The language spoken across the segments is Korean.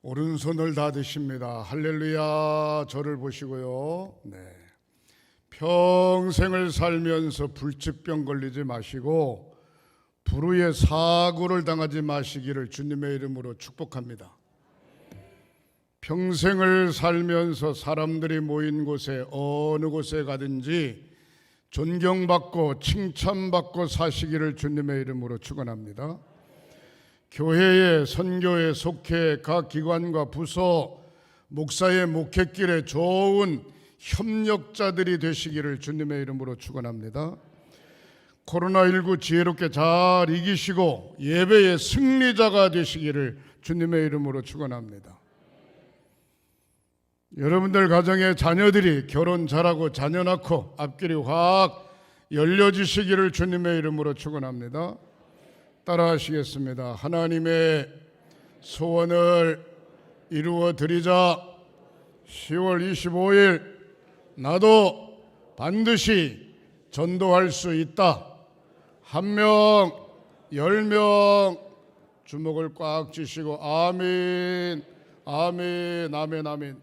오른손을 다 드십니다. 할렐루야. 저를 보시고요. 네. 평생을 살면서 불치병 걸리지 마시고 불의의 사고를 당하지 마시기를 주님의 이름으로 축복합니다. 평생을 살면서 사람들이 모인 곳에 어느 곳에 가든지 존경받고 칭찬받고 사시기를 주님의 이름으로 축원합니다. 교회에 선교에 속해 각 기관과 부서 목사의 목회길에 좋은 협력자들이 되시기를 주님의 이름으로 축원합니다. 코로나19 지혜롭게 잘 이기시고 예배의 승리자가 되시기를 주님의 이름으로 축원합니다. 여러분들 가정의 자녀들이 결혼 잘하고 자녀 낳고 앞길이 확 열려지시기를 주님의 이름으로 축원합니다. 따라하시겠습니다. 하나님의 소원을 이루어 드리자. 10월 25일 나도 반드시 전도할 수 있다. 1명, 10명 주먹을 꽉 쥐시고 아멘, 아멘, 아멘, 아멘.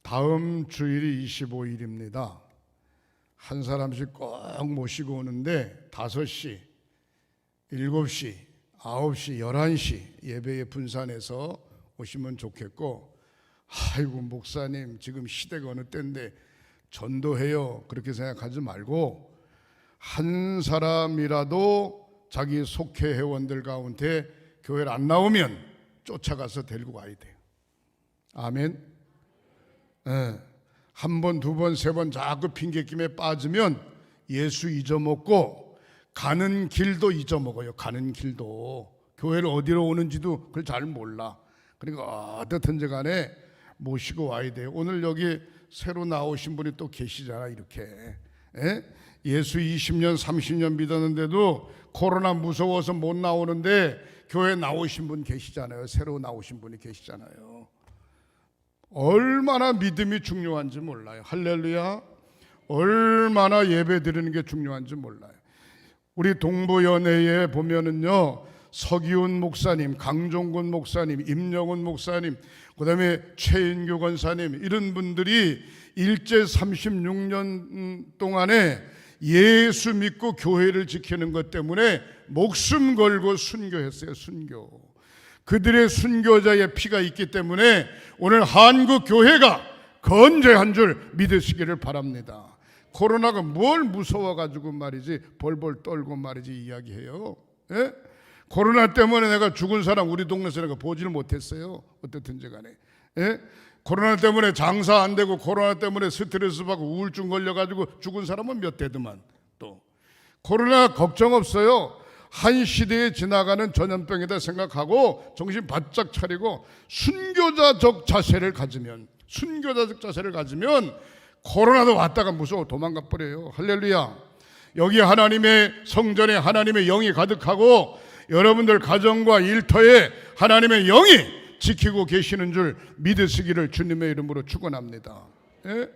다음 주일이 25일입니다. 한 사람씩 꼭 모시고 오는데 5시, 7시, 9시, 11시 예배에 분산해서 오시면 좋겠고, 아이고 목사님 지금 시대가 어느 때인데 전도해요 그렇게 생각하지 말고 한 사람이라도 자기 속회 회원들 가운데 교회를 안 나오면 쫓아가서 데리고 가야 돼요. 아멘. 네. 한 번, 두 번, 세 번 자꾸 핑계김에 빠지면 예수 잊어먹고 가는 길도 잊어먹어요. 가는 길도. 교회를 어디로 오는지도 그걸 잘 몰라. 그러니까 어떻든지 간에 모시고 와야 돼요. 오늘 여기 새로 나오신 분이 또 계시잖아. 이렇게 예수 20년 30년 믿었는데도 코로나 무서워서 못 나오는데 교회 나오신 분 계시잖아요. 새로 나오신 분이 계시잖아요. 얼마나 믿음이 중요한지 몰라요. 할렐루야. 얼마나 예배 드리는 게 중요한지 몰라요. 우리 동부연회에 보면은요, 서기훈 목사님, 강종근 목사님, 임영훈 목사님, 그 다음에 최인규 권사님, 이런 분들이 일제 36년 동안에 예수 믿고 교회를 지키는 것 때문에 목숨 걸고 순교했어요. 순교. 그들의 순교자의 피가 있기 때문에 오늘 한국 교회가 건재한 줄 믿으시기를 바랍니다. 코로나가 뭘 무서워가지고 말이지 벌벌 떨고 말이지 이야기해요. 예? 코로나 때문에 내가 죽은 사람 우리 동네에서 내가 보지를 못했어요. 어떻든지 간에. 예? 코로나 때문에 장사 안 되고 코로나 때문에 스트레스 받고 우울증 걸려가지고 죽은 사람은 몇 대더만. 또 코로나 걱정 없어요. 한 시대에 지나가는 전염병이다 생각하고 정신 바짝 차리고 순교자적 자세를 가지면 코로나도 왔다가 무서워 도망가 버려요. 할렐루야. 여기 하나님의 성전에 하나님의 영이 가득하고 여러분들 가정과 일터에 하나님의 영이 지키고 계시는 줄 믿으시기를 주님의 이름으로 축원합니다. 예?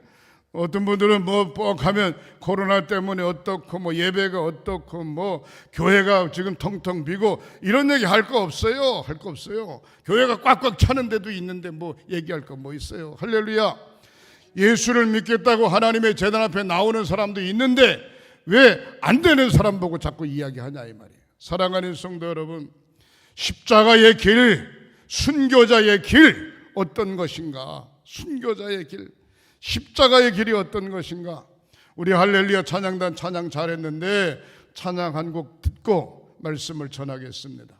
어떤 분들은 뭐 뻑하면 코로나 때문에 어떻고 뭐 예배가 어떻고 뭐 교회가 지금 텅텅 비고 이런 얘기 할 거 없어요. 할 거 없어요. 교회가 꽉꽉 차는 데도 있는데 뭐 얘기할 거 뭐 있어요. 할렐루야. 예수를 믿겠다고 하나님의 제단 앞에 나오는 사람도 있는데 왜 안 되는 사람 보고 자꾸 이야기하냐 이 말이에요. 사랑하는 성도 여러분, 십자가의 길, 순교자의 길 어떤 것인가? 순교자의 길, 십자가의 길이 어떤 것인가? 우리 할렐루야 찬양단 찬양 잘했는데 찬양 한 곡 듣고 말씀을 전하겠습니다.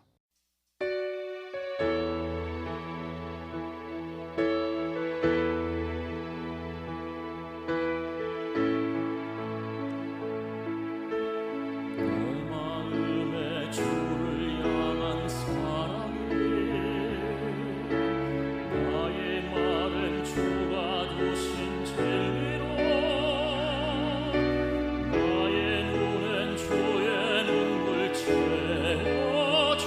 나의 눈엔 주의 눈물 채워줘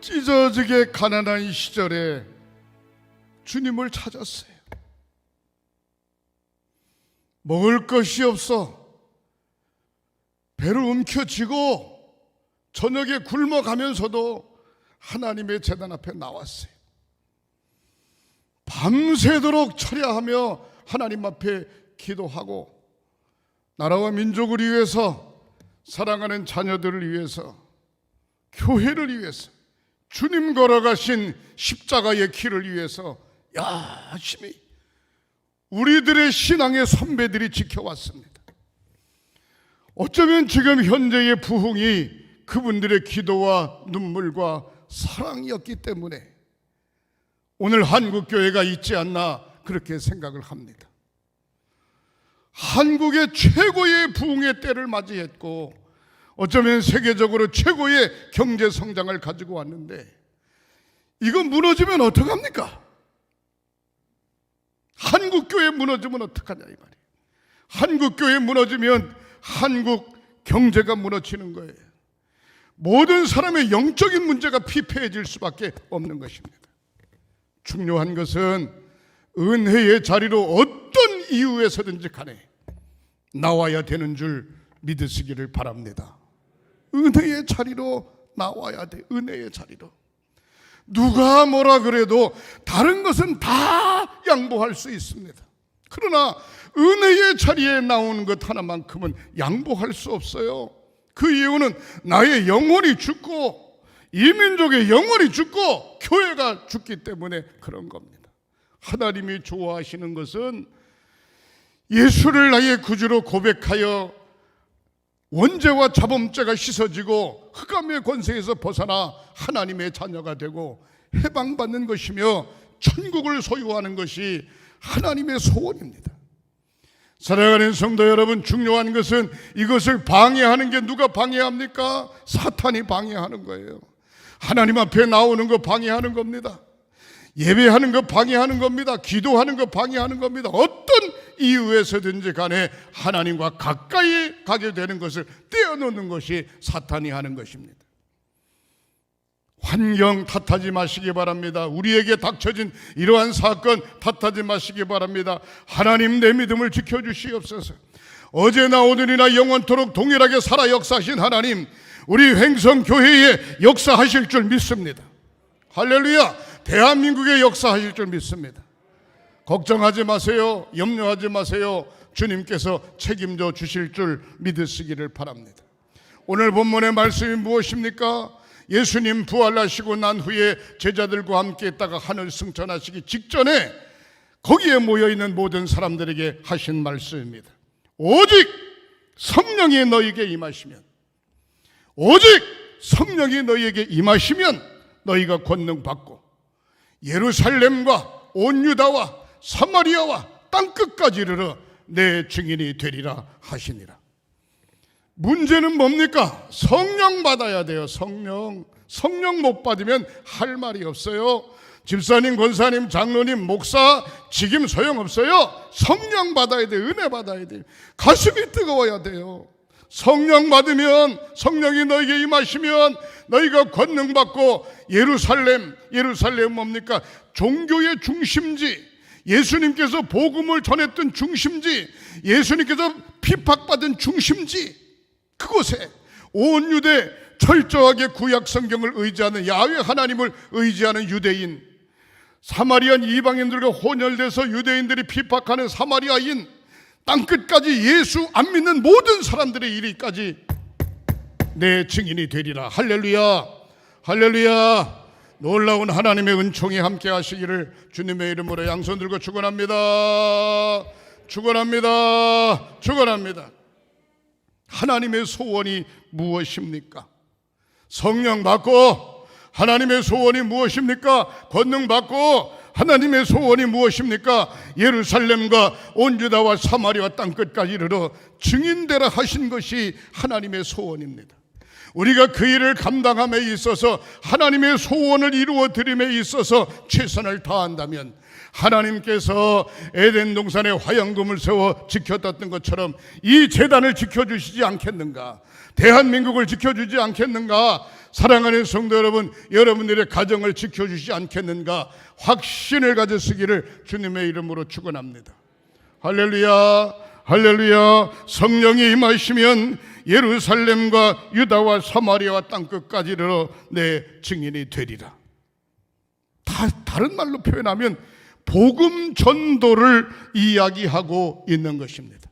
찢어지게 가난한 시절에 주님을 찾았어요. 먹을 것이 없어 배를 움켜쥐고 저녁에 굶어가면서도 하나님의 제단 앞에 나왔어요. 밤새도록 철야하며 하나님 앞에 기도하고 나라와 민족을 위해서, 사랑하는 자녀들을 위해서, 교회를 위해서, 주님 걸어가신 십자가의 길을 위해서 열심히 우리들의 신앙의 선배들이 지켜왔습니다. 어쩌면 지금 현재의 부흥이 그분들의 기도와 눈물과 사랑이었기 때문에 오늘 한국교회가 있지 않나 그렇게 생각을 합니다. 한국의 최고의 부흥의 때를 맞이했고 어쩌면 세계적으로 최고의 경제 성장을 가지고 왔는데 이거 무너지면 어떡합니까? 한국교회 무너지면 어떡하냐 이 말이에요. 한국교회 무너지면 한국 경제가 무너지는 거예요. 모든 사람의 영적인 문제가 피폐해질 수밖에 없는 것입니다. 중요한 것은 은혜의 자리로 어떤 이유에서든지 간에 나와야 되는 줄 믿으시기를 바랍니다. 은혜의 자리로 나와야 돼. 은혜의 자리로. 누가 뭐라 그래도 다른 것은 다 양보할 수 있습니다. 그러나 은혜의 자리에 나오는 것 하나만큼은 양보할 수 없어요. 그 이유는 나의 영혼이 죽고 이 민족의 영혼이 죽고 교회가 죽기 때문에 그런 겁니다. 하나님이 좋아하시는 것은 예수를 나의 구주로 고백하여 원죄와 자범죄가 씻어지고 흑암의 권세에서 벗어나 하나님의 자녀가 되고 해방받는 것이며 천국을 소유하는 것이 하나님의 소원입니다. 사랑하는 성도 여러분, 중요한 것은 이것을 방해하는 게 누가 방해합니까? 사탄이 방해하는 거예요. 하나님 앞에 나오는 거 방해하는 겁니다. 예배하는 거 방해하는 겁니다. 기도하는 거 방해하는 겁니다. 어떤 이유에서든지 간에 하나님과 가까이 가게 되는 것을 떼어놓는 것이 사탄이 하는 것입니다. 환경 탓하지 마시기 바랍니다. 우리에게 닥쳐진 이러한 사건 탓하지 마시기 바랍니다. 하나님 내 믿음을 지켜주시옵소서. 어제나 오늘이나 영원토록 동일하게 살아 역사하신 하나님, 우리 횡성교회에 역사하실 줄 믿습니다. 할렐루야. 대한민국에 역사하실 줄 믿습니다. 걱정하지 마세요. 염려하지 마세요. 주님께서 책임져 주실 줄 믿으시기를 바랍니다. 오늘 본문의 말씀이 무엇입니까? 예수님 부활하시고 난 후에 제자들과 함께 있다가 하늘 승천하시기 직전에 거기에 모여있는 모든 사람들에게 하신 말씀입니다. 오직 성령이 너희에게 임하시면, 오직 성령이 너희에게 임하시면 너희가 권능 받고 예루살렘과 온 유다와 사마리아와 땅끝까지 이르러 내 증인이 되리라 하시니라. 문제는 뭡니까? 성령 받아야 돼요. 성령 못 받으면 할 말이 없어요. 집사님, 권사님, 장로님, 목사, 직임 소용없어요. 성령 받아야 돼. 은혜 받아야 돼. 가슴이 뜨거워야 돼요. 성령 받으면, 성령이 너에게 임하시면 너희가 권능 받고 예루살렘 뭡니까? 종교의 중심지, 예수님께서 복음을 전했던 중심지, 예수님께서 핍박받은 중심지, 그곳에 온 유대 철저하게 구약 성경을 의지하는, 야훼 하나님을 의지하는 유대인, 사마리안 이방인들과 혼혈돼서 유대인들이 핍박하는 사마리아인, 땅끝까지 예수 안 믿는 모든 사람들의 이르기까지 내 증인이 되리라. 할렐루야, 할렐루야. 놀라운 하나님의 은총이 함께 하시기를 주님의 이름으로 양손 들고 축원합니다. 축원합니다. 축원합니다. 하나님의 소원이 무엇입니까? 성령 받고 하나님의 소원이 무엇입니까? 권능 받고 하나님의 소원이 무엇입니까? 예루살렘과 온 유다와 사마리아 땅끝까지 이르러 증인되라 하신 것이 하나님의 소원입니다. 우리가 그 일을 감당함에 있어서, 하나님의 소원을 이루어 드림에 있어서 최선을 다한다면 하나님께서 에덴 동산에 화양금을 세워 지켰던 것처럼 이 제단을 지켜주시지 않겠는가? 대한민국을 지켜주지 않겠는가? 사랑하는 성도 여러분, 여러분들의 가정을 지켜주시지 않겠는가 확신을 가졌으기를 주님의 이름으로 축원합니다. 할렐루야, 할렐루야. 성령이 임하시면 예루살렘과 유다와 사마리아와 땅끝까지 이르러 내 증인이 되리라. 다른 말로 표현하면 복음 전도를 이야기하고 있는 것입니다.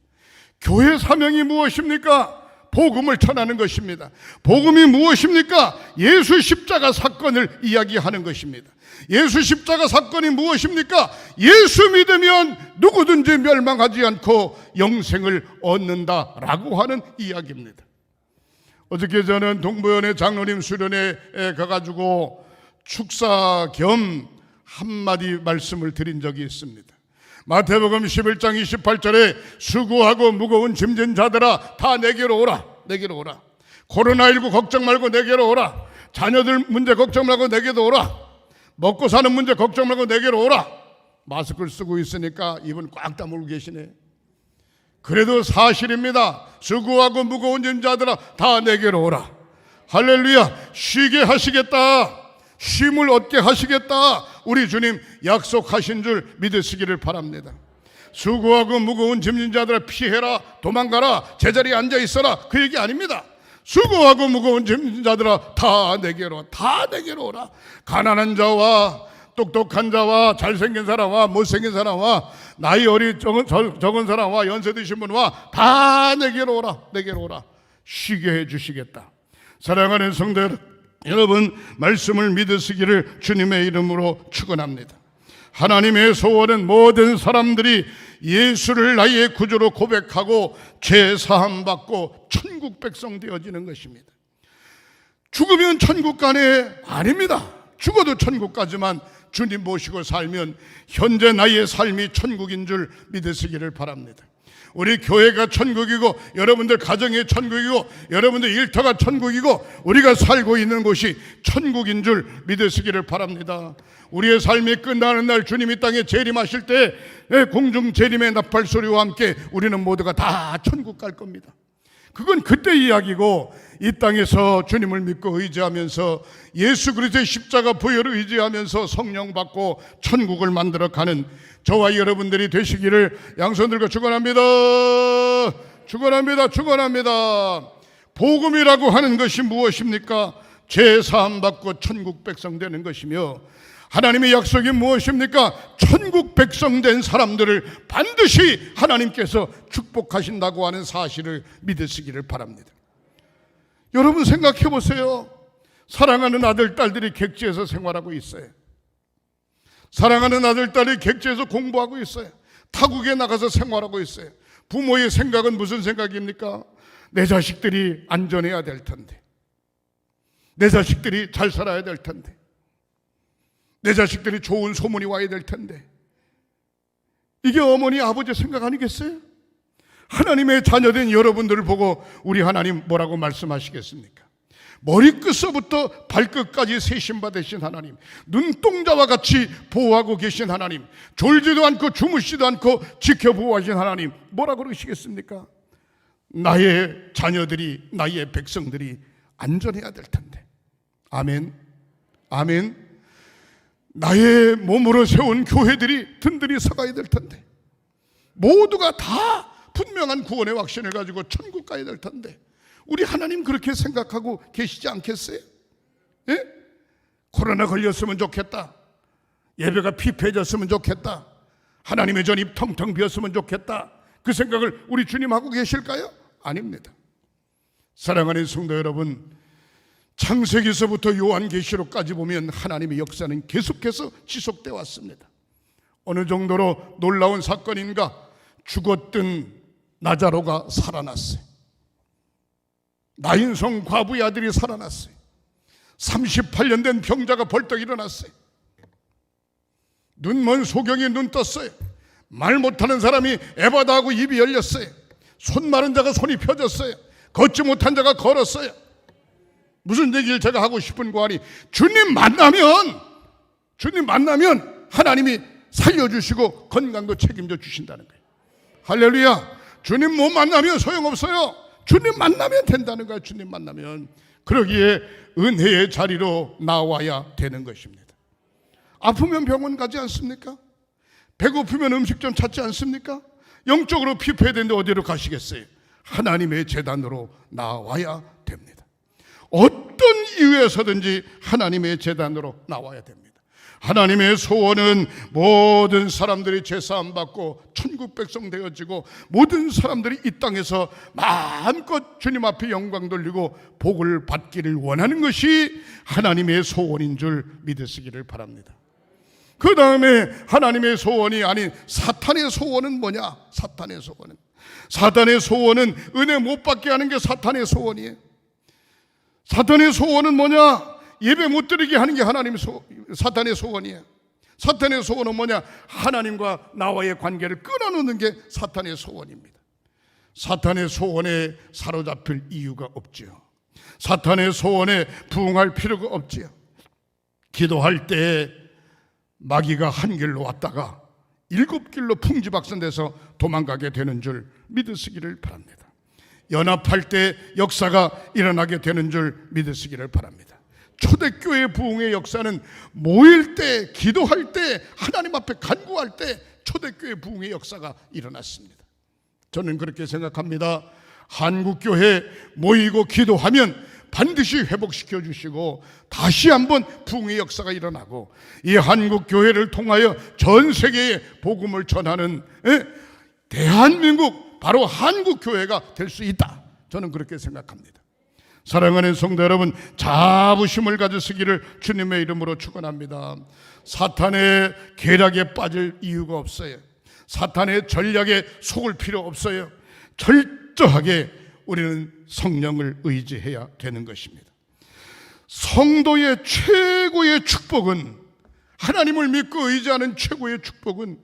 교회 사명이 무엇입니까? 복음을 전하는 것입니다. 복음이 무엇입니까? 예수 십자가 사건을 이야기하는 것입니다. 예수 십자가 사건이 무엇입니까? 예수 믿으면 누구든지 멸망하지 않고 영생을 얻는다라고 하는 이야기입니다. 어저께 저는 동부연회 장로님 수련회에 가가지고 축사 겸 한마디 말씀을 드린 적이 있습니다. 마태복음 11장 28절에 수고하고 무거운 짐진 자들아 다 내게로 오라. 내게로 오라. 코로나19 걱정 말고 내게로 오라. 자녀들 문제 걱정 말고 내게로 오라. 먹고 사는 문제 걱정 말고 내게로 오라. 마스크를 쓰고 있으니까 입은 꽉 다물고 계시네. 그래도 사실입니다. 수고하고 무거운 짐진 자들아 다 내게로 오라. 할렐루야. 쉬게 하시겠다. 쉼을 얻게 하시겠다. 우리 주님 약속하신 줄 믿으시기를 바랍니다. 수고하고 무거운 짐진 자들아 피해라, 도망가라, 제자리에 앉아 있어라, 그 얘기 아닙니다. 수고하고 무거운 짐진 자들아 다 내게로 오라. 가난한 자와 똑똑한 자와 잘생긴 사람과 못생긴 사람과 나이 어린 적은 사람과 연세 드신 분과 다 내게로 오라. 쉬게 해주시겠다. 사랑하는 성도 여러분, 말씀을 믿으시기를 주님의 이름으로 축원합니다. 하나님의 소원은 모든 사람들이 예수를 나의 구주로 고백하고 죄 사함 받고 천국 백성 되어지는 것입니다. 죽으면 천국 가네? 아닙니다. 죽어도 천국 가지만 주님 모시고 살면 현재 나의 삶이 천국인 줄 믿으시기를 바랍니다. 우리 교회가 천국이고 여러분들 가정이 천국이고 여러분들 일터가 천국이고 우리가 살고 있는 곳이 천국인 줄 믿으시기를 바랍니다. 우리의 삶이 끝나는 날 주님이 땅에 재림하실 때 공중 재림의 나팔 소리와 함께 우리는 모두가 다 천국 갈 겁니다. 그건 그때 이야기고, 이 땅에서 주님을 믿고 의지하면서 예수 그리스도의 십자가 보혈을 의지하면서 성령 받고 천국을 만들어가는 저와 여러분들이 되시기를 양손 들고 축원합니다. 복음이라고 하는 것이 무엇입니까? 죄 사함 받고 천국 백성 되는 것이며, 하나님의 약속이 무엇입니까? 천국 백성 된 사람들을 반드시 하나님께서 축복하신다고 하는 사실을 믿으시기를 바랍니다. 여러분 생각해 보세요. 사랑하는 아들, 딸들이 객지에서 생활하고 있어요. 사랑하는 아들, 딸이 객지에서 공부하고 있어요. 타국에 나가서 생활하고 있어요. 부모의 생각은 무슨 생각입니까? 내 자식들이 안전해야 될 텐데, 내 자식들이 잘 살아야 될 텐데, 내 자식들이 좋은 소문이 와야 될 텐데. 이게 어머니 아버지의 생각 아니겠어요? 하나님의 자녀된 여러분들을 보고 우리 하나님 뭐라고 말씀하시겠습니까? 머리끝서부터 발끝까지 세심받으신 하나님, 눈동자와 같이 보호하고 계신 하나님, 졸지도 않고 주무시지도 않고 지켜보호하신 하나님, 뭐라고 그러시겠습니까? 나의 자녀들이, 나의 백성들이 안전해야 될 텐데. 아멘, 아멘. 나의 몸으로 세운 교회들이 든든히 서가야 될 텐데, 모두가 다 분명한 구원의 확신을 가지고 천국 가야 될 텐데, 우리 하나님 그렇게 생각하고 계시지 않겠어요? 예? 코로나 걸렸으면 좋겠다, 예배가 피폐해졌으면 좋겠다, 하나님의 전 입 텅텅 비었으면 좋겠다, 그 생각을 우리 주님 하고 계실까요? 아닙니다. 사랑하는 성도 여러분, 창세기서부터 요한계시록까지 보면 하나님의 역사는 계속해서 지속되어 왔습니다. 어느 정도로 놀라운 사건인가? 죽었던 나자로가 살아났어요. 나인성 과부의 아들이 살아났어요. 38년 된 병자가 벌떡 일어났어요. 눈먼 소경이 눈 떴어요. 말 못하는 사람이 에바다하고 입이 열렸어요. 손 마른 자가 손이 펴졌어요. 걷지 못한 자가 걸었어요. 무슨 얘기를 제가 하고 싶은 거 아니, 주님 만나면 하나님이 살려주시고 건강도 책임져 주신다는 거예요. 할렐루야. 주님 못 만나면 소용없어요. 주님 만나면 된다는 거예요. 주님 만나면. 그러기에 은혜의 자리로 나와야 되는 것입니다. 아프면 병원 가지 않습니까? 배고프면 음식점 찾지 않습니까? 영적으로 피폐해야 되는데 어디로 가시겠어요? 하나님의 제단으로 나와야 됩니다. 어떤 이유에서든지 하나님의 제단으로 나와야 됩니다. 하나님의 소원은 모든 사람들이 제사함 받고 천국 백성 되어지고 모든 사람들이 이 땅에서 마음껏 주님 앞에 영광 돌리고 복을 받기를 원하는 것이 하나님의 소원인 줄 믿으시기를 바랍니다. 그 다음에 하나님의 소원이 아닌 사탄의 소원은 뭐냐? 사탄의 소원은 은혜 못 받게 하는 게 사탄의 소원이에요. 사탄의 소원은 뭐냐? 예배 못 드리게 하는 게 사탄의 소원이에요. 사탄의 소원은 뭐냐? 하나님과 나와의 관계를 끊어놓는 게 사탄의 소원입니다. 사탄의 소원에 사로잡힐 이유가 없지요. 사탄의 소원에 부응할 필요가 없지요. 기도할 때 마귀가 한 길로 왔다가 7길로 풍지박산돼서 도망가게 되는 줄 믿으시기를 바랍니다. 연합할 때 역사가 일어나게 되는 줄 믿으시기를 바랍니다. 초대교회 부흥의 역사는 모일 때, 기도할 때, 하나님 앞에 간구할 때 초대교회 부흥의 역사가 일어났습니다. 저는 그렇게 생각합니다. 한국교회 모이고 기도하면 반드시 회복시켜 주시고 다시 한번 부흥의 역사가 일어나고 이 한국교회를 통하여 전 세계에 복음을 전하는 대한민국 바로 한국교회가 될 수 있다. 저는 그렇게 생각합니다. 사랑하는 성도 여러분, 자부심을 가지시기를 주님의 이름으로 축원합니다. 사탄의 계략에 빠질 이유가 없어요. 사탄의 전략에 속을 필요 없어요. 철저하게 우리는 성령을 의지해야 되는 것입니다. 성도의 최고의 축복은, 하나님을 믿고 의지하는 최고의 축복은,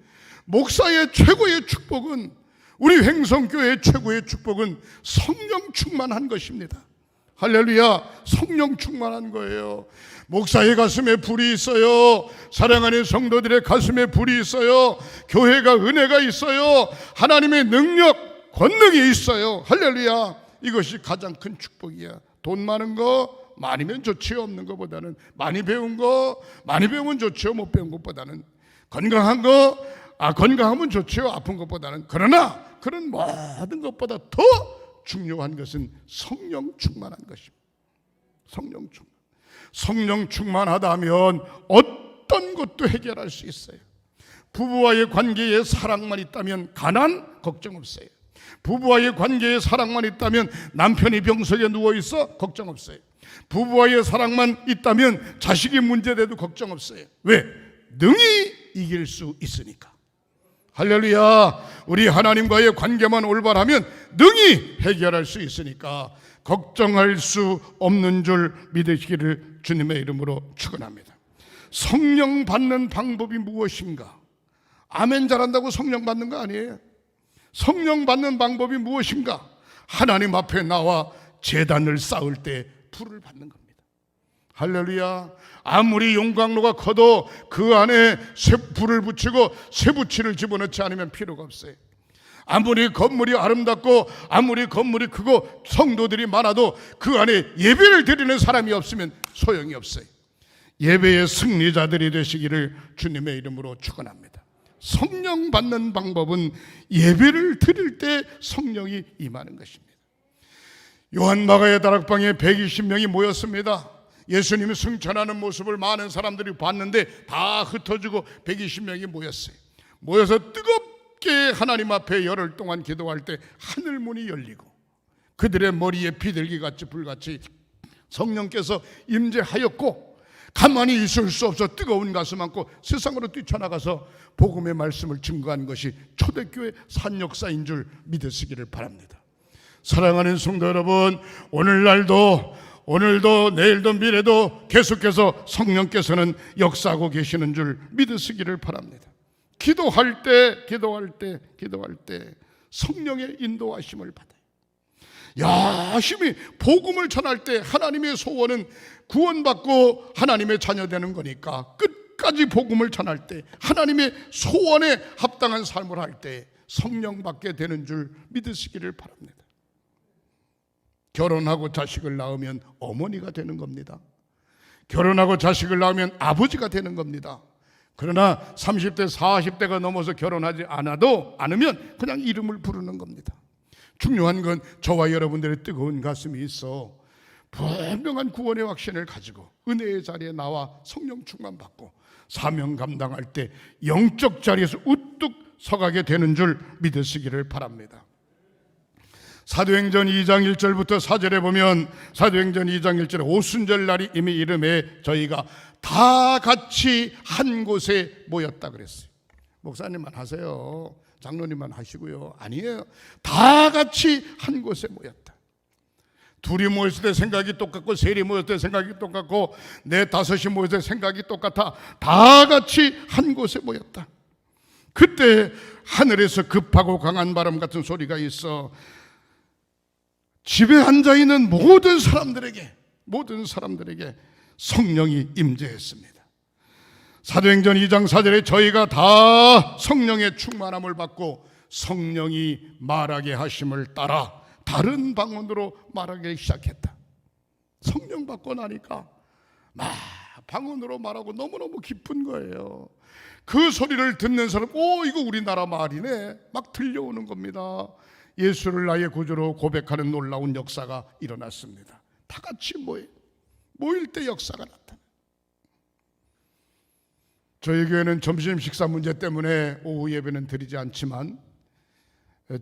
목사의 최고의 축복은, 우리 횡성교회의 최고의 축복은 성령 충만한 것입니다. 할렐루야, 성령 충만한 거예요. 목사의 가슴에 불이 있어요. 사랑하는 성도들의 가슴에 불이 있어요. 교회가 은혜가 있어요. 하나님의 능력, 권능이 있어요. 할렐루야, 이것이 가장 큰 축복이야. 돈 많은 거 많으면 좋지요. 없는 것보다는 많이 배운 거 많이 배우면 좋지요. 못 배운 것보다는 건강한 거 건강하면 좋지요. 아픈 것보다는. 그러나 그런 모든 것보다 더 중요한 것은 성령 충만한 것입니다. 성령 충만하다면 어떤 것도 해결할 수 있어요. 부부와의 관계에 사랑만 있다면 가난 걱정 없어요. 부부와의 관계에 사랑만 있다면 남편이 병석에 누워있어 걱정 없어요. 부부와의 사랑만 있다면 자식이 문제돼도 걱정 없어요. 왜? 능히 이길 수 있으니까. 할렐루야, 우리 하나님과의 관계만 올바르면 능히 해결할 수 있으니까 걱정할 수 없는 줄 믿으시기를 주님의 이름으로 축원합니다. 성령 받는 방법이 무엇인가? 아멘 잘한다고 성령 받는 거 아니에요. 성령 받는 방법이 무엇인가? 하나님 앞에 나와 제단을 쌓을 때 불을 받는 겁니다. 할렐루야, 아무리 용광로가 커도 그 안에 불을 붙이고 쇠붙이를 집어넣지 않으면 필요가 없어요. 아무리 건물이 아름답고 아무리 건물이 크고 성도들이 많아도 그 안에 예배를 드리는 사람이 없으면 소용이 없어요. 예배의 승리자들이 되시기를 주님의 이름으로 축원합니다. 성령 받는 방법은 예배를 드릴 때 성령이 임하는 것입니다. 요한 마가의 다락방에 120명이 모였습니다. 예수님이 승천하는 모습을 많은 사람들이 봤는데 다 흩어지고 120명이 모였어요. 모여서 뜨겁게 하나님 앞에 열흘 동안 기도할 때 하늘문이 열리고 그들의 머리에 비둘기같이 불같이 성령께서 임재하였고 가만히 있을 수 없어 뜨거운 가슴 안고 세상으로 뛰쳐나가서 복음의 말씀을 증거한 것이 초대교회 산역사인 줄 믿으시기를 바랍니다. 사랑하는 성도 여러분, 오늘도 내일도 미래도 계속해서 성령께서는 역사하고 계시는 줄 믿으시기를 바랍니다. 기도할 때 성령의 인도하심을 받아요. 열심히 복음을 전할 때 하나님의 소원은 구원받고 하나님의 자녀 되는 거니까 끝까지 복음을 전할 때 하나님의 소원에 합당한 삶을 할 때 성령 받게 되는 줄 믿으시기를 바랍니다. 결혼하고 자식을 낳으면 어머니가 되는 겁니다. 결혼하고 자식을 낳으면 아버지가 되는 겁니다. 그러나 30대 40대가 넘어서 결혼하지 않으면 그냥 이름을 부르는 겁니다. 중요한 건 저와 여러분들의 뜨거운 가슴이 있어 분명한 구원의 확신을 가지고 은혜의 자리에 나와 성령 충만 받고 사명 감당할 때 영적 자리에서 우뚝 서가게 되는 줄 믿으시기를 바랍니다. 사도행전 2장 1절부터 4절에 보면 사도행전 2장 1절에 오순절 날이 이미 이름에 저희가 다 같이 한 곳에 모였다 그랬어요. 목사님만 하세요, 장로님만 하시고요. 아니에요. 다 같이 한 곳에 모였다. 둘이 모였을 때 생각이 똑같고 셋이 모였을 때 생각이 똑같고 넷 다섯이 모였을 때 생각이 똑같아. 다 같이 한 곳에 모였다. 그때 하늘에서 급하고 강한 바람 같은 소리가 있어 집에 앉아있는 모든 사람들에게 성령이 임재했습니다. 사도행전 2장 4절에 저희가 다 성령의 충만함을 받고 성령이 말하게 하심을 따라 다른 방언으로 말하기 시작했다. 성령 받고 나니까 막 방언으로 말하고 너무너무 기쁜 거예요. 그 소리를 듣는 사람, 이거 우리나라 말이네 막 들려오는 겁니다. 예수를 나의 구주로 고백하는 놀라운 역사가 일어났습니다. 다 같이 모일 때 역사가 나타나. 저희 교회는 점심 식사 문제 때문에 오후 예배는 드리지 않지만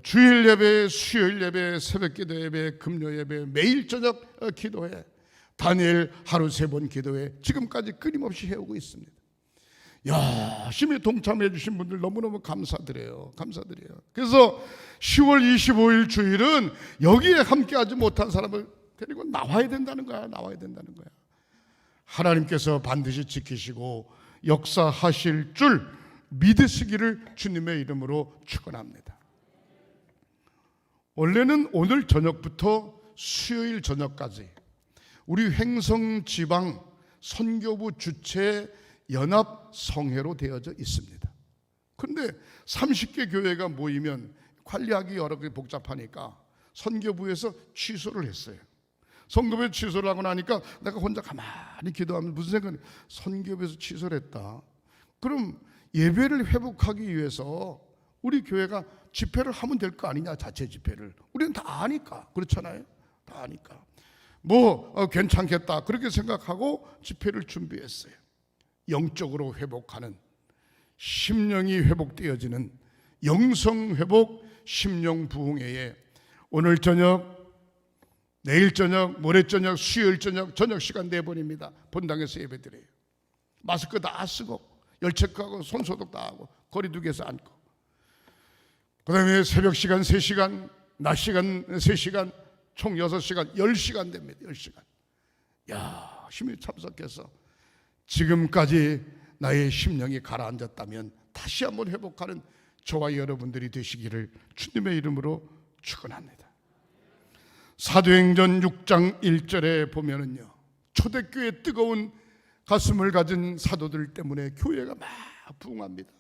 주일 예배, 수요일 예배, 새벽 기도 예배, 금요 예배, 매일 저녁 기도회, 다니엘 하루 3번 기도회 지금까지 끊임없이 해오고 있습니다. 열심히 동참해 주신 분들 너무너무 감사드려요. 그래서 10월 25일 주일은 여기에 함께하지 못한 사람을 데리고 나와야 된다는 거야. 하나님께서 반드시 지키시고 역사하실 줄 믿으시기를 주님의 이름으로 축원합니다. 원래는 오늘 저녁부터 수요일 저녁까지 우리 횡성지방 선교부 주최 연합 성회로 되어져 있습니다. 그런데 30개 교회가 모이면 관리하기 여러 개 복잡하니까 선교부에서 취소를 했어요. 선교부에 취소를 하고 나니까 내가 혼자 가만히 기도하면 무슨 생각이, 선교부에서 취소를 했다. 그럼 예배를 회복하기 위해서 우리 교회가 집회를 하면 될 거 아니냐, 자체 집회를. 우리는 다 아니까. 그렇잖아요. 다 아니까. 괜찮겠다. 그렇게 생각하고 집회를 준비했어요. 영적으로 회복하는, 심령이 회복되어지는 영성회복 심령부흥회에 오늘 저녁, 내일 저녁, 모레 저녁, 수요일 저녁, 저녁 시간 4번입니다. 본당에서 예배드려요. 마스크 다 쓰고 열체크하고 손소독 다 하고 거리두기에서 앉고, 그 다음에 새벽 시간 3시간, 낮 시간 3시간, 총 6시간, 10시간 됩니다. 10시간. 열심히 참석해서 지금까지 나의 심령이 가라앉았다면 다시 한번 회복하는 저와 여러분들이 되시기를 주님의 이름으로 축원합니다. 사도행전 6장 1절에 보면은요, 초대교회의 뜨거운 가슴을 가진 사도들 때문에 교회가 막 부흥합니다.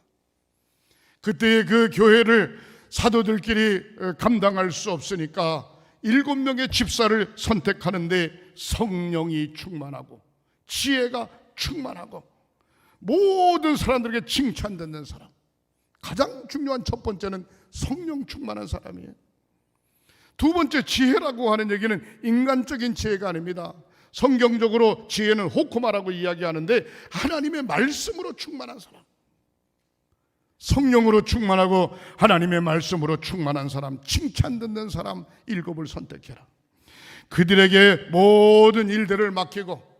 그때 그 교회를 사도들끼리 감당할 수 없으니까 7명의 집사를 선택하는데 성령이 충만하고 지혜가 충만하고 모든 사람들에게 칭찬 듣는 사람, 가장 중요한 첫 번째는 성령 충만한 사람이에요. 두 번째, 지혜라고 하는 얘기는 인간적인 지혜가 아닙니다. 성경적으로 지혜는 호쿠마라고 이야기하는데 하나님의 말씀으로 충만한 사람, 성령으로 충만하고 하나님의 말씀으로 충만한 사람, 칭찬 듣는 사람 7을 선택해라. 그들에게 모든 일들을 맡기고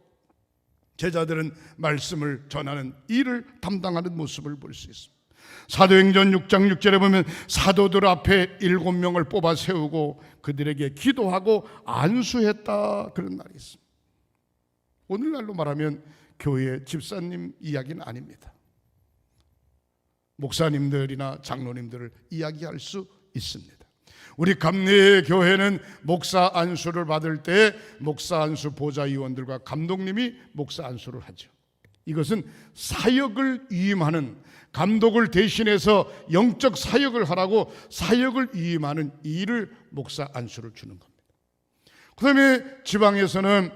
제자들은 말씀을 전하는 일을 담당하는 모습을 볼 수 있습니다. 사도행전 6장 6절에 보면 사도들 앞에 7명을 뽑아 세우고 그들에게 기도하고 안수했다, 그런 말이 있습니다. 오늘날로 말하면 교회 집사님 이야기는 아닙니다. 목사님들이나 장로님들을 이야기할 수 있습니다. 우리 감리의 교회는 목사 안수를 받을 때 목사 안수 보좌위원들과 감독님이 목사 안수를 하죠. 이것은 사역을 위임하는, 감독을 대신해서 영적 사역을 하라고 사역을 위임하는 일을 목사 안수를 주는 겁니다. 그다음에 지방에서는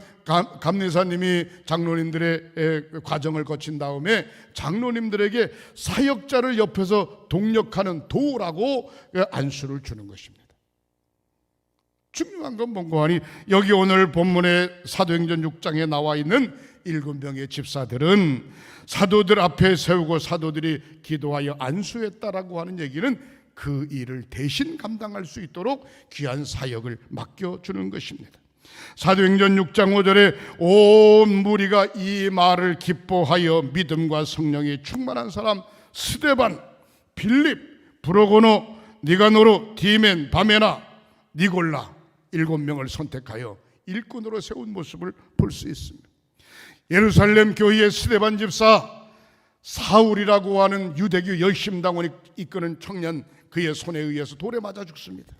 감리사님이 장로님들의 과정을 거친 다음에 장로님들에게 사역자를 옆에서 동력하는 도라고 안수를 주는 것입니다. 중요한 건 뭔가 하니 여기 오늘 본문의 사도행전 6장에 나와 있는 7명의 집사들은 사도들 앞에 세우고 사도들이 기도하여 안수했다라고 하는 얘기는 그 일을 대신 감당할 수 있도록 귀한 사역을 맡겨주는 것입니다. 사도행전 6장 5절에 온 무리가 이 말을 기뻐하여 믿음과 성령이 충만한 사람 스데반, 빌립, 브로고노, 니가노로, 디멘, 바메나, 니골라 7명을 선택하여 일꾼으로 세운 모습을 볼 수 있습니다. 예루살렘 교회의 스데반 집사, 사울이라고 하는 유대교 열심당원이 이끄는 청년, 그의 손에 의해서 돌에 맞아 죽습니다.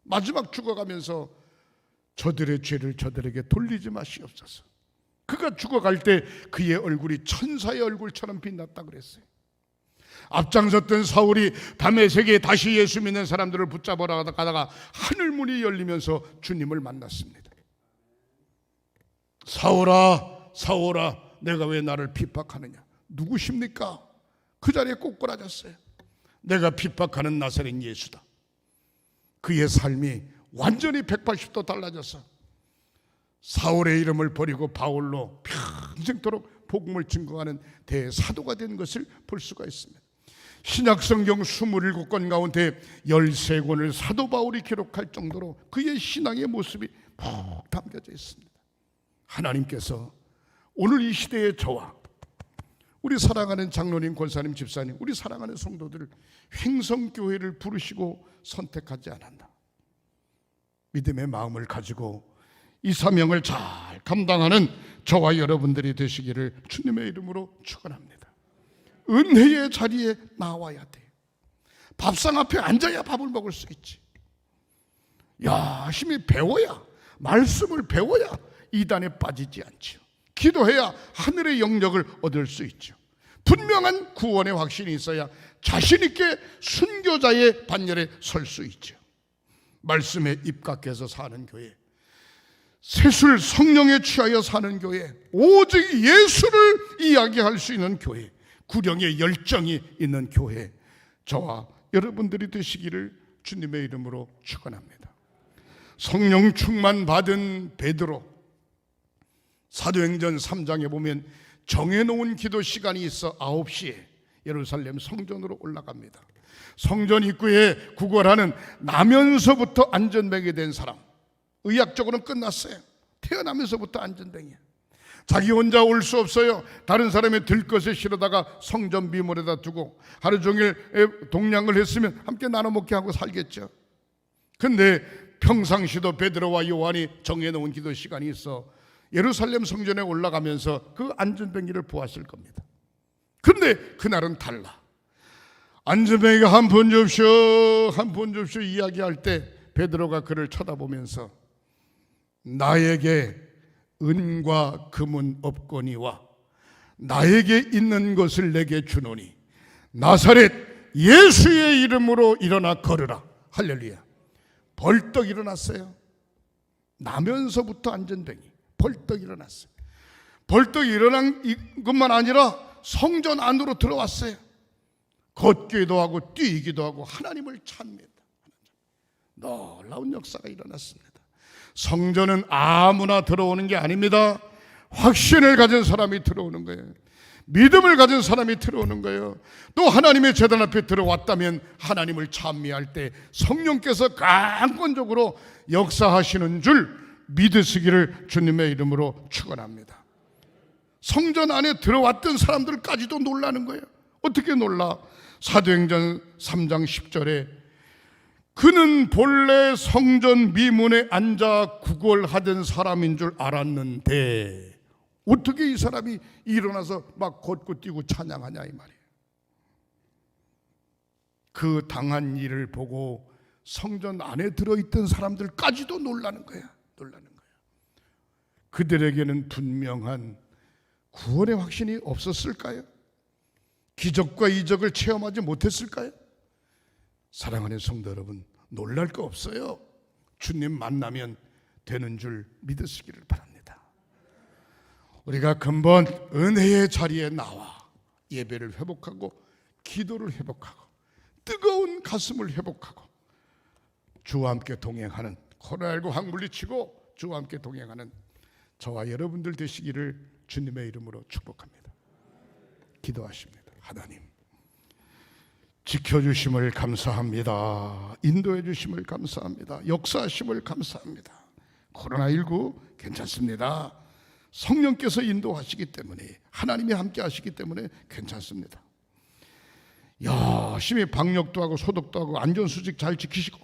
마지막 죽어가면서 저들의 죄를 저들에게 돌리지 마시옵소서. 그가 죽어갈 때 그의 얼굴이 천사의 얼굴처럼 빛났다 그랬어요. 앞장섰던 사울이 다메섹에 다시 예수 믿는 사람들을 붙잡으러 가다가 하늘문이 열리면서 주님을 만났습니다. 사울아, 사울아, 내가 왜 나를 핍박하느냐? 누구십니까? 그 자리에 꼬꾸라졌어요. 내가 핍박하는 나사렛 예수다. 그의 삶이 완전히 180도 달라졌어. 사울의 이름을 버리고 바울로 평생토록 복음을 증거하는 대사도가 된 것을 볼 수가 있습니다. 신약성경 27권 가운데 13권을 사도 바울이 기록할 정도로 그의 신앙의 모습이 푹 담겨져 있습니다. 하나님께서 오늘 이 시대의 저와 우리 사랑하는 장로님, 권사님, 집사님, 우리 사랑하는 성도들을 횡성교회를 부르시고 선택하지 않았나. 믿음의 마음을 가지고 이 사명을 잘 감당하는 저와 여러분들이 되시기를 주님의 이름으로 축원합니다. 은혜의 자리에 나와야 돼. 밥상 앞에 앉아야 밥을 먹을 수 있지. 열심히 배워야, 말씀을 배워야 이단에 빠지지 않죠. 기도해야 하늘의 영역을 얻을 수 있죠. 분명한 구원의 확신이 있어야 자신 있게 순교자의 반열에 설 수 있죠. 말씀에 입각해서 사는 교회, 세술 성령에 취하여 사는 교회, 오직 예수를 이야기할 수 있는 교회, 구령의 열정이 있는 교회, 저와 여러분들이 되시기를 주님의 이름으로 축원합니다. 성령 충만 받은 베드로, 사도행전 3장에 보면 정해놓은 기도 시간이 있어 9시에 예루살렘 성전으로 올라갑니다. 성전 입구에 구걸하는 나면서부터 안전뱅이 된 사람, 의학적으로는 끝났어요. 태어나면서부터 안전뱅이야. 자기 혼자 올 수 없어요. 다른 사람의 들것을 실어다가 성전 미문에다 두고 하루 종일 동냥을 했으면 함께 나눠 먹게 하고 살겠죠. 근데 평상시도 베드로와 요한이 정해놓은 기도 시간이 있어 예루살렘 성전에 올라가면서 그 안전뱅이를 보았을 겁니다. 근데 그날은 달라. 안전뱅이가 한 번 줍쇼 한 번 줍쇼 이야기할 때 베드로가 그를 쳐다보면서 나에게 은과 금은 없거니와 나에게 있는 것을 내게 주노니 나사렛 예수의 이름으로 일어나 걸으라. 할렐루야. 벌떡 일어났어요. 나면서부터 안전뱅이 벌떡 일어났어요. 벌떡 일어난 것만 아니라 성전 안으로 들어왔어요. 걷기도 하고 뛰기도 하고 하나님을 찬미했다. 놀라운 역사가 일어났습니다. 성전은 아무나 들어오는 게 아닙니다. 확신을 가진 사람이 들어오는 거예요. 믿음을 가진 사람이 들어오는 거예요. 또 하나님의 제단 앞에 들어왔다면 하나님을 찬미할 때 성령께서 강권적으로 역사하시는 줄 믿으시기를 주님의 이름으로 축원합니다. 성전 안에 들어왔던 사람들까지도 놀라는 거예요. 어떻게 놀라? 사도행전 3장 10절에 그는 본래 성전 미문에 앉아 구걸하던 사람인 줄 알았는데 어떻게 이 사람이 일어나서 막 걷고 뛰고 찬양하냐 이 말이에요. 그 당한 일을 보고 성전 안에 들어있던 사람들까지도 놀라는 거야. 놀라는 거야. 그들에게는 분명한 구원의 확신이 없었을까요? 기적과 이적을 체험하지 못했을까요? 사랑하는 성도 여러분, 놀랄 거 없어요. 주님 만나면 되는 줄 믿으시기를 바랍니다. 우리가 근본 은혜의 자리에 나와 예배를 회복하고 기도를 회복하고 뜨거운 가슴을 회복하고 주와 함께 동행하는, 코로나19 항물리치고 주와 함께 동행하는 저와 여러분들 되시기를 주님의 이름으로 축복합니다. 기도하십니다. 하나님, 지켜주심을 감사합니다. 인도해 주심을 감사합니다. 역사하심을 감사합니다. 코로나19 괜찮습니다. 성령께서 인도하시기 때문에, 하나님이 함께 하시기 때문에 괜찮습니다. 열심히 방역도 하고 소독도 하고 안전수칙 잘 지키시고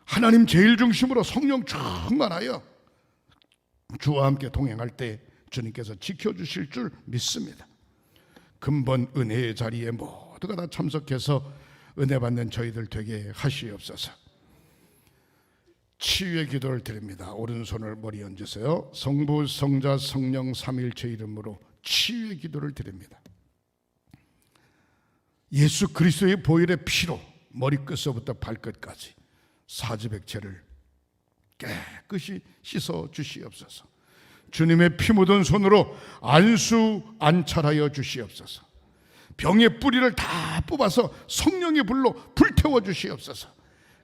하나님 제일 중심으로 성령 충만하여 주와 함께 동행할 때 주님께서 지켜주실 줄 믿습니다. 근본 은혜의 자리에 모두가 다 참석해서 은혜 받는 저희들 되게 하시옵소서. 치유의 기도를 드립니다. 오른손을 머리에 얹으세요. 성부, 성자, 성령 삼위일체 이름으로 치유의 기도를 드립니다. 예수 그리스도의 보혈의 피로 머리끝서부터 발끝까지 사지백체를 깨끗이 씻어 주시옵소서. 주님의 피 묻은 손으로 안수 안찰하여 주시옵소서. 병의 뿌리를 다 뽑아서 성령의 불로 불태워 주시옵소서.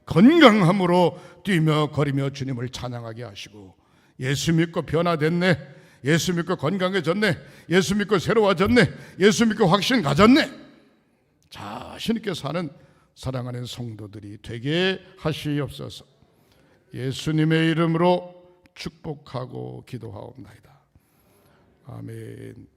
건강함으로 뛰며 거리며 주님을 찬양하게 하시고, 예수 믿고 변화됐네, 예수 믿고 건강해졌네, 예수 믿고 새로워졌네, 예수 믿고 확신 가졌네, 자신 있게 사는 사랑하는 성도들이 되게 하시옵소서. 예수님의 이름으로 축복하고 기도하옵나이다. 아멘.